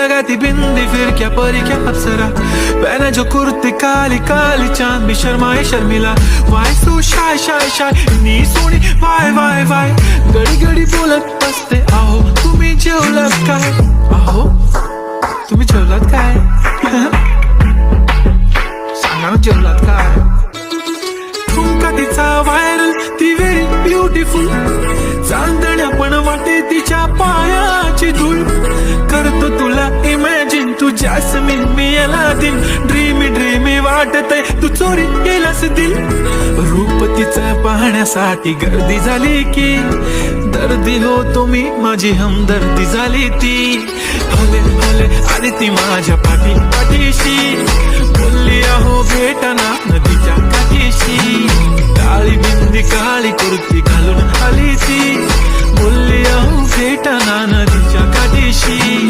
लगाती बिंदी फिर क्या परी क्या अप्सरा, पहने जो कुर्ती काली काली चांद भी शर्माए शर्मिला. Why so shy shy shy नी सोनी वाय वाय वाय, घडी घडी बोलत असते आहो तुम्ही जेवलात काय, आहो तुम्ही जेवलात काय. सांगा ना जेवलात काय. ठुमका तिचा व्हायरल ती व्हेरी ब्युटिफुल, चांदण्या पण वाटे तिच्या पायाची धूळ. करतो तुला इमॅजिन तू जॅस्मिन मी अलादीन, ड्रीमी ड्रीमी वाटतय तू चोरी केलास दिल. रूप तिचं पाहण्यासाठी गर्दी झाली की दर्दी होतो मी, माझी हमदर्दी झाली ती. हले हले आली ती माझ्या पाठी पाठीशी, बोलली आहो भेटाना नदीच्या काठीशी. काळी बिंदी काळी कुर्ती घालून आली ती, बोलली अहो भेटाना नदीच्या काठीशी.